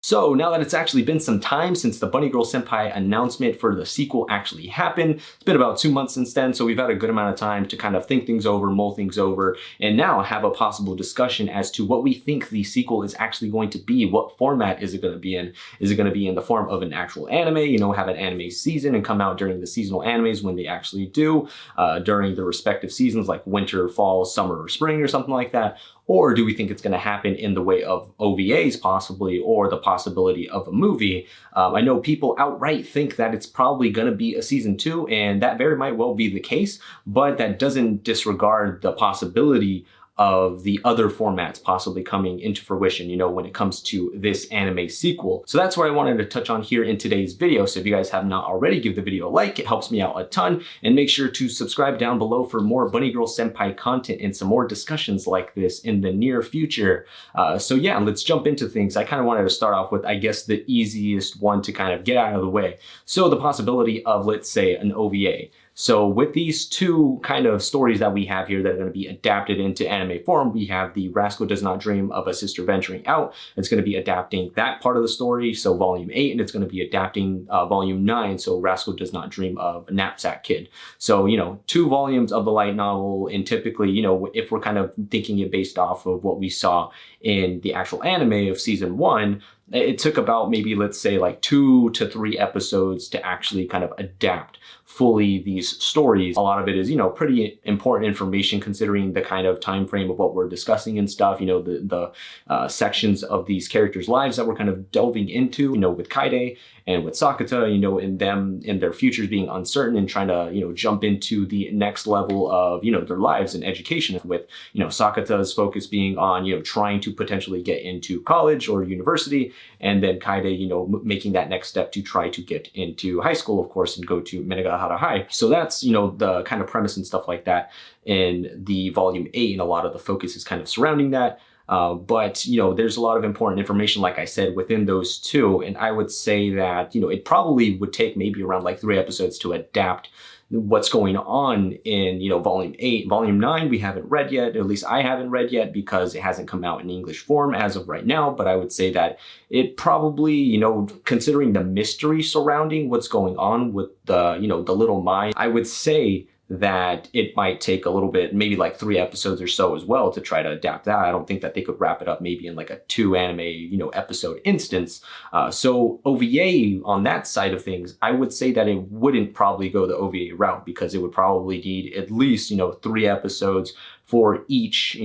So now that it's actually been some time since the Bunny Girl Senpai announcement for the sequel actually happened, it's been about 2 months since then, so we've had a good amount of time to kind of think things over, mull things over, and now have a possible discussion as to what we think the sequel is actually going to be. What format is it going to be in? Is it going to be in the form of an actual anime, have an anime season and come out during the seasonal animes when they actually do, during the respective seasons like winter, fall, summer, or spring or something like that? Or do we think it's going to happen in the way of OVAs possibly, or the possibility of a movie? I know people outright think that it's probably going to be a season 2, and that very might well be the case, but that doesn't disregard the possibility of the other formats possibly coming into fruition, when it comes to this anime sequel. So that's what I wanted to touch on here in today's video. So if you guys have not already, give the video a like, it helps me out a ton, and make sure to subscribe down below for more Bunny Girl Senpai content and some more discussions like this in the near future. So yeah, let's jump into things. I kind of wanted to start off with, I guess, the easiest one to kind of get out of the way. So the possibility of, let's say, an OVA. So with these two kind of stories that we have here that are going to be adapted into anime form, we have the Rascal Does Not Dream of a Sister Venturing Out. It's going to be adapting that part of the story, so volume 8, and it's going to be adapting volume 9, so Rascal Does Not Dream of a Knapsack Kid. So, 2 volumes of the light novel, and typically, if we're kind of thinking it based off of what we saw in the actual anime of season 1, it took about maybe, let's say, like 2 to 3 episodes to actually kind of adapt fully these stories. A lot of it is, pretty important information considering the kind of time frame of what we're discussing and stuff, the sections of these characters' lives that we're kind of delving into, with Kaide and with Sakata, and them and their futures being uncertain and trying to, jump into the next level of, their lives and education, with, Sakata's focus being on, trying to potentially get into college or university, and then Kaide, making that next step to try to get into high school, of course, and go to Menegahara High. So that's, the kind of premise and stuff like that in the volume 8, and a lot of the focus is kind of surrounding that. But there's a lot of important information, like I said, within those 2. And I would say that, it probably would take maybe around like 3 episodes to adapt what's going on in, volume 8. Volume 9, we haven't read yet, at least I haven't read yet, because it hasn't come out in English form as of right now. But I would say that it probably, considering the mystery surrounding what's going on with the, the little Mai, I would say that it might take a little bit, maybe like 3 episodes or so as well, to try to adapt that. I don't think that they could wrap it up maybe in like a 2 anime, episode instance. So OVA on that side of things, I would say that it wouldn't probably go the OVA route, because it would probably need at least, 3 episodes for each,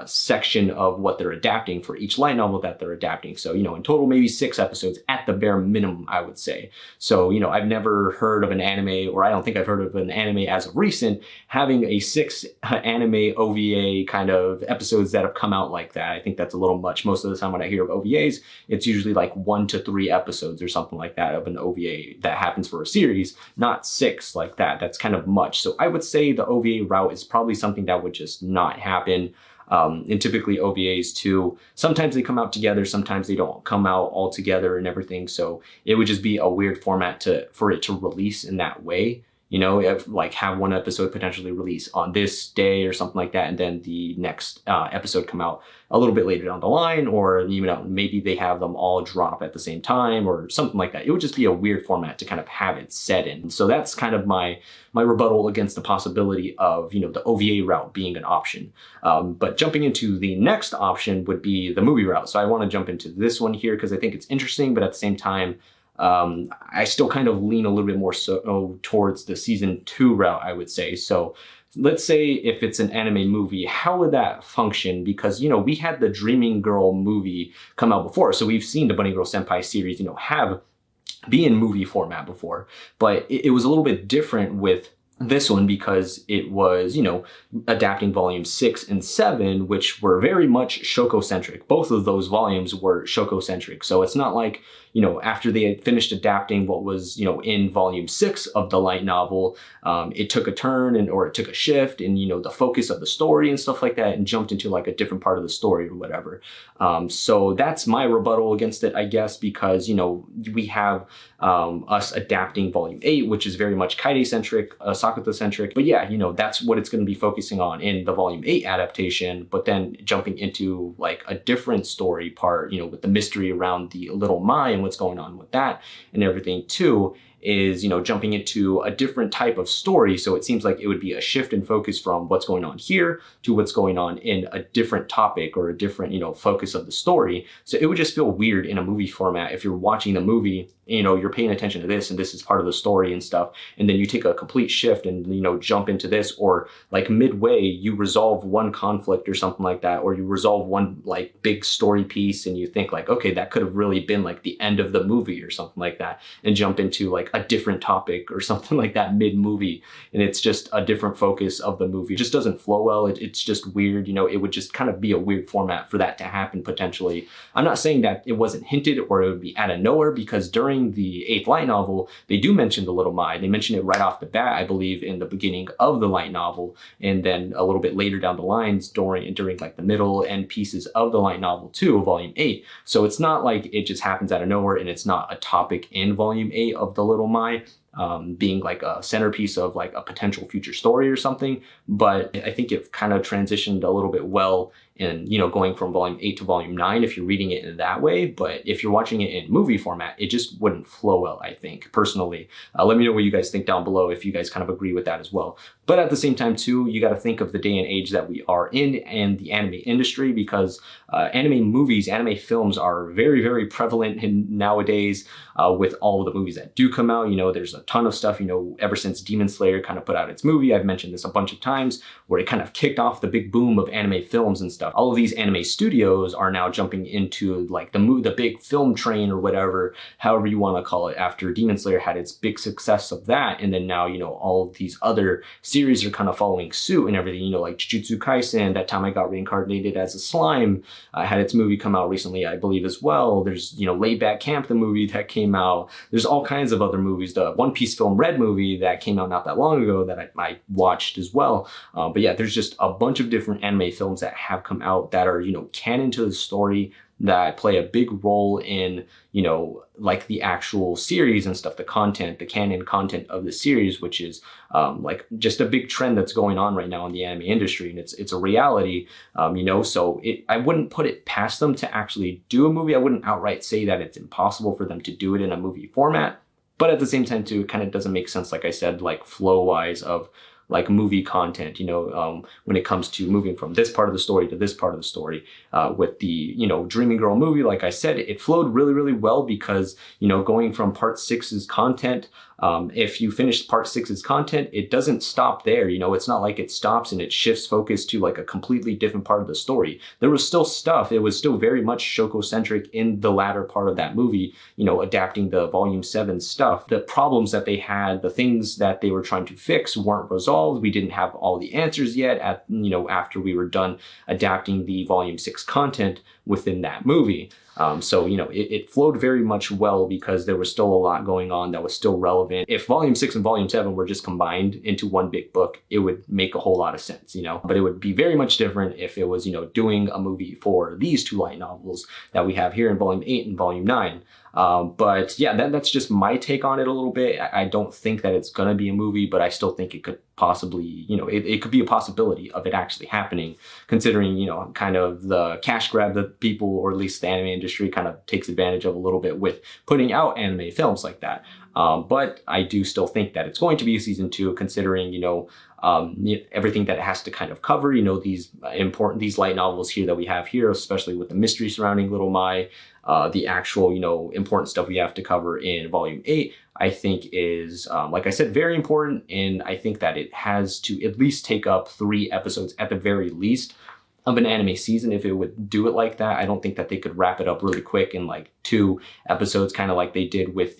section of what they're adapting, for each light novel that they're adapting. So, in total, maybe 6 episodes at the bare minimum, I would say. So, I've never heard of an anime, or I don't think I've heard of an anime as of recent, having a 6 anime OVA kind of episodes that have come out like that. I think that's a little much. Most of the time when I hear of OVAs, it's usually like 1 to 3 episodes or something like that of an OVA that happens for a series, not 6 like that. That's kind of much. So I would say the OVA route is probably something that would just not happen. And typically OVAs too, sometimes they come out together, sometimes they don't come out all together and everything. So it would just be a weird format for it to release in that way. If like have one episode potentially release on this day or something like that, and then the next episode come out a little bit later down the line, or maybe they have them all drop at the same time or something like that. It would just be a weird format to kind of have it set in. So that's kind of my rebuttal against the possibility of the OVA route being an option. But jumping into the next option would be the movie route. So I want to jump into this one here because I think it's interesting, but at the same time, I still kind of lean a little bit more so towards the season 2 route, I would say. So let's say if it's an anime movie, how would that function? Because, we had the Dreaming Girl movie come out before. So we've seen the Bunny Girl Senpai series, be in movie format before, but it was a little bit different with this one because it was, adapting volume 6 and 7, which were very much Shoko-centric. Both of those volumes were Shoko-centric. So it's not like, after they had finished adapting what was, in volume 6 of the light novel, it took a turn or it took a shift in, the focus of the story and stuff like that, and jumped into like a different part of the story or whatever. So that's my rebuttal against it, I guess, because, we have us adapting volume 8, which is very much Kaide-centric, Sakata-centric. But yeah, that's what it's going to be focusing on in the Volume 8 adaptation, but then jumping into like a different story part, with the mystery around the Little Mai and what's going on with that and everything too, is, jumping into a different type of story. So it seems like it would be a shift in focus from what's going on here to what's going on in a different topic or a different, focus of the story. So it would just feel weird in a movie format if you're watching the movie, you're paying attention to this and this is part of the story and stuff, and then you take a complete shift and, jump into this, or like midway you resolve one conflict or something like that, or you resolve one like big story piece and you think like, okay, that could have really been like the end of the movie or something like that, and jump into like a different topic or something like that mid-movie, and it's just a different focus of the movie. It just doesn't flow well. It's just weird. It would just kind of be a weird format for that to happen potentially. I'm not saying that it wasn't hinted or it would be out of nowhere, because during the 8th light novel, they do mention the Little Mai. They mention it right off the bat, I believe, in the beginning of the light novel, and then a little bit later down the lines during like the middle end pieces of the light novel too, Volume 8. So it's not like it just happens out of nowhere, and it's not a topic in Volume 8 of the Little Mai being like a centerpiece of like a potential future story or something. But I think it kind of transitioned a little bit well in, going from Volume 8 to Volume 9 if you're reading it in that way. But if you're watching it in movie format, it just wouldn't flow well, I think, personally. Let me know what you guys think down below if you guys kind of agree with that as well. But at the same time too, you got to think of the day and age that we are in and the anime industry, because anime movies, anime films are very, very prevalent nowadays with all of the movies that do come out. There's a ton of stuff, ever since Demon Slayer kind of put out its movie. I've mentioned this a bunch of times, where it kind of kicked off the big boom of anime films and stuff. All of these anime studios are now jumping into like the big film train or whatever, however you want to call it, after Demon Slayer had its big success of that. And then now, all of these other series are kind of following suit and everything, like Jujutsu Kaisen, That Time I Got Reincarnated as a Slime, had its movie come out recently, I believe, as well. There's, Laid Back Camp, the movie that came out. There's all kinds of other movies. The One Piece film Red movie that came out not that long ago that I watched as well. But yeah, there's just a bunch of different anime films that have come out that are, canon to the story, that play a big role in, like the actual series and stuff, the content, the canon content of the series, which is like just a big trend that's going on right now in the anime industry. And it's a reality, so I wouldn't put it past them to actually do a movie. I wouldn't outright say that it's impossible for them to do it in a movie format. But at the same time too, it kind of doesn't make sense, like I said, like flow wise of like movie content, when it comes to moving from this part of the story to this part of the story. With the, Dreaming Girl movie, like I said, it flowed really, really well because, going from part 6's content, if you finish part 6's content, it doesn't stop there. It's not like it stops and it shifts focus to like a completely different part of the story. There was still stuff. It was still very much Shoko-centric in the latter part of that movie, adapting the Volume 7 stuff. The problems that they had, the things that they were trying to fix weren't resolved. We didn't have all the answers yet after we were done adapting the Volume 6 content within that movie. So, it flowed very much well because there was still a lot going on that was still relevant. If Volume 6 and Volume 7 were just combined into one big book, it would make a whole lot of sense, but it would be very much different if it was, doing a movie for these two light novels that we have here in Volume 8 and Volume 9. But yeah, that's just my take on it a little bit. I don't think that it's going to be a movie, but I still think it could possibly, it could be a possibility of it actually happening, considering, kind of the cash grab that people, or at least the anime industry, kind of takes advantage of a little bit with putting out anime films like that. But I do still think that it's going to be a season 2, considering, everything that it has to kind of cover, these light novels here that we have here, especially with the mystery surrounding Little Mai, the actual, important stuff we have to cover in Volume 8, I think is, like I said, very important. And I think that it has to at least take up 3 episodes at the very least of an anime season if it would do it like that. I don't think that they could wrap it up really quick in like 2 episodes, kind of like they did with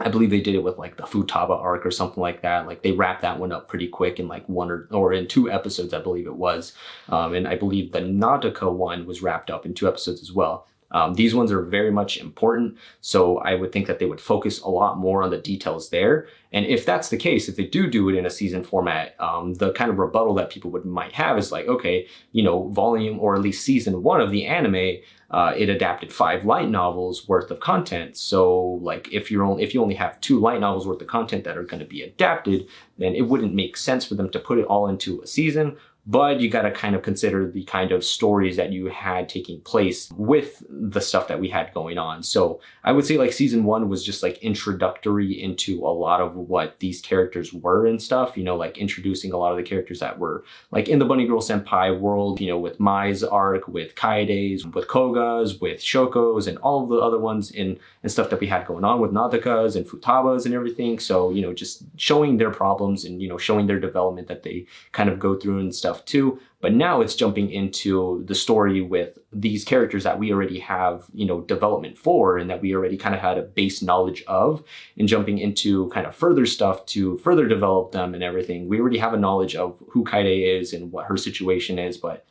I believe they did it with like the Futaba arc or something like that. Like they wrapped that one up pretty quick in like 1 or in 2 episodes, I believe it was. And I believe the Nautica one was wrapped up in 2 episodes as well. These ones are very much important. So I would think that they would focus a lot more on the details there. And if that's the case, if they do it in a season format, the kind of rebuttal that people might have is like, okay, volume, or at least season 1 of the anime, it adapted 5 light novels worth of content. So like if you only have 2 light novels worth of content that are going to be adapted, then it wouldn't make sense for them to put it all into a season. But you got to kind of consider the kind of stories that you had taking place with the stuff that we had going on. So I would say like season 1 was just like introductory into a lot of what these characters were and stuff, like introducing a lot of the characters that were like in the Bunny Girl Senpai world, with Mai's arc, with Kaede's, with Koga's, with Shoko's, and all of the other ones and stuff that we had going on with Nadaka's and Futaba's and everything. So, just showing their problems and, showing their development that they kind of go through and stuff too. But now it's jumping into the story with these characters that we already have, development for, and that we already kind of had a base knowledge of, and jumping into kind of further stuff to further develop them and everything. We already have a knowledge of who Kaede is and what her situation is, but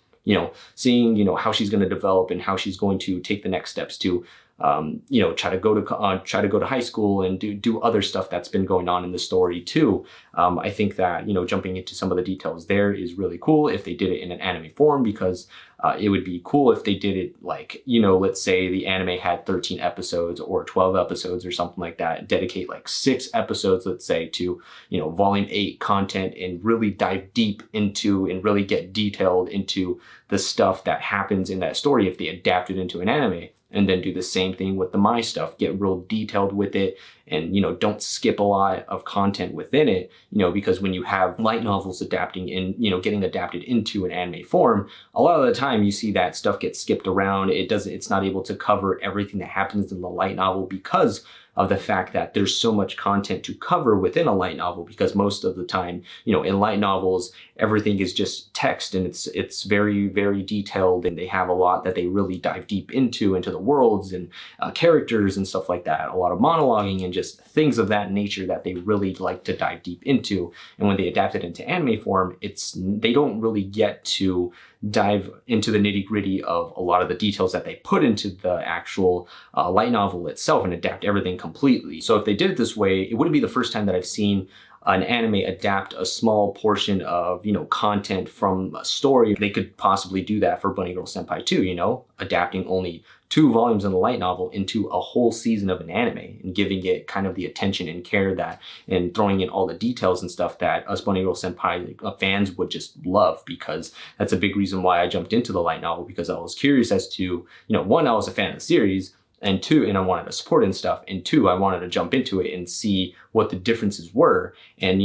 seeing, how she's going to develop and how she's going to take the next steps to, try to go to high school and do other stuff that's been going on in the story too. I think that, jumping into some of the details there is really cool if they did it in an anime form, because it would be cool if they did it like, let's say the anime had 13 episodes or 12 episodes or something like that, dedicate like 6 episodes, let's say, to, volume 8 content, and really dive deep into and really get detailed into the stuff that happens in that story if they adapt it into an anime. And then do the same thing with the Mai stuff, get real detailed with it, and don't skip a lot of content within it, because when you have light novels adapting in, getting adapted into an anime form, a lot of the time you see that stuff gets skipped around. It's not able to cover everything that happens in the light novel because of the fact that there's so much content to cover within a light novel, because most of the time, in light novels, everything is just text, and it's very, very detailed, and they have a lot that they really dive deep into the worlds and characters and stuff like that. A lot of monologuing and just things of that nature that they really like to dive deep into. And when they adapt it into anime form, they don't really get to dive into the nitty-gritty of a lot of the details that they put into the actual light novel itself and adapt everything completely. So if they did it this way, it wouldn't be the first time that I've seen an anime adapt a small portion of, content from a story. They could possibly do that for Bunny Girl Senpai too, adapting only 2 volumes in the light novel into a whole season of an anime, and giving it kind of the attention and care and throwing in all the details and stuff that us Bunny Girl Senpai fans would just love, because that's a big reason why I jumped into the light novel, because I was curious as to, 1, I was a fan of the series, and 2, and I wanted to support it and stuff, and 2, I wanted to jump into it and see what the differences were, and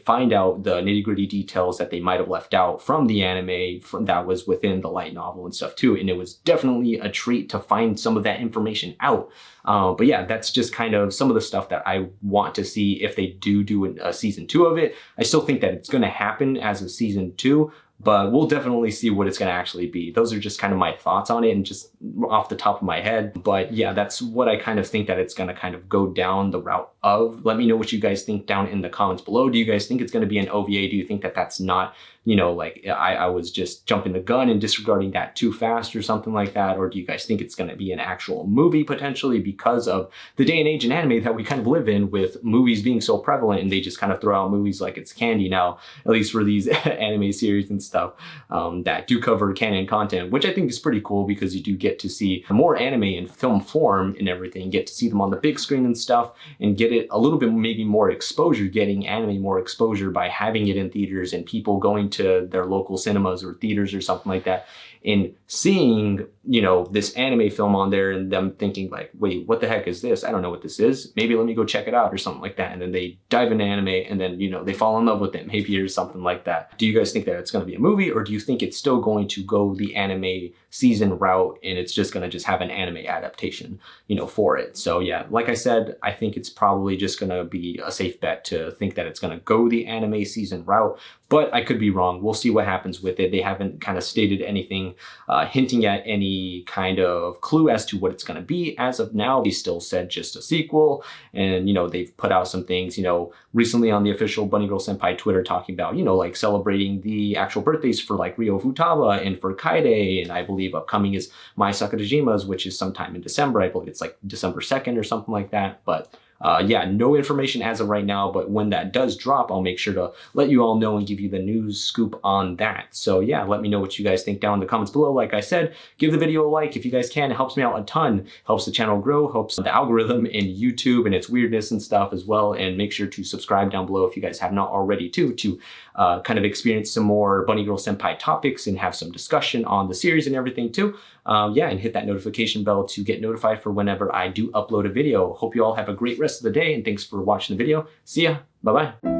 find out the nitty-gritty details that they might have left out from the anime that was within the light novel and stuff too. And it was definitely a treat to find some of that information out. But yeah, that's just kind of some of the stuff that I want to see if they do a season 2 of it. I still think that it's going to happen as a season 2, but we'll definitely see what it's going to actually be. Those are just kind of my thoughts on it, and just off the top of my head. But yeah, that's what I kind of think that it's going to kind of go down the route of. Let me know what you guys think down in the comments below. Do you guys think it's going to be an OVA? Do you think that that's not, like I was just jumping the gun and disregarding that too fast or something like that? Or do you guys think it's going to be an actual movie potentially, because of the day and age in anime that we kind of live in, with movies being so prevalent, and they just kind of throw out movies like it's candy now, at least for these anime series and stuff that do cover canon content, which I think is pretty cool, because you do get to see more anime in film form and everything, get to see them on the big screen and stuff, and get it a little bit maybe more exposure, getting anime more exposure by having it in theaters and people going to their local cinemas or theaters or something like that, and seeing, this anime film on there, and them thinking like, wait, what the heck is this? I don't know what this is. Maybe let me go check it out or something like that. And then they dive into anime, and then, they fall in love with it maybe, or something like that. Do you guys think that it's going to be a movie, or do you think it's still going to go the anime season route, and it's just going to just have an anime adaptation, for it? So yeah, like I said, I think it's probably just going to be a safe bet to think that it's going to go the anime season route. but I could be wrong. We'll see what happens with it. They haven't kind of stated anything hinting at any kind of clue as to what it's going to be. As of now, they still said just a sequel. And, you know, they've put out some things, you know, recently on the official Bunny Girl Senpai Twitter talking about, you know, like celebrating the actual birthdays for like Ryo Futaba and for Kaede. And I believe upcoming is Mai Sakurajima's, which is sometime in December. I believe it's like December 2nd or something like that. But yeah, no information as of right now, but when that does drop, I'll make sure to let you all know and give you the news scoop on that. So yeah, let me know what you guys think down in the comments below. Like I said, give the video a like if you guys can. It helps me out a ton, helps the channel grow, helps the algorithm in YouTube and its weirdness and stuff as well. And make sure to subscribe down below if you guys have not already too, to kind of experience some more Bunny Girl Senpai topics and have some discussion on the series and everything too. Yeah, and hit that notification bell to get notified for whenever I do upload a video. Hope you all have a great rest of the day, and thanks for watching the video. See ya. Bye-bye.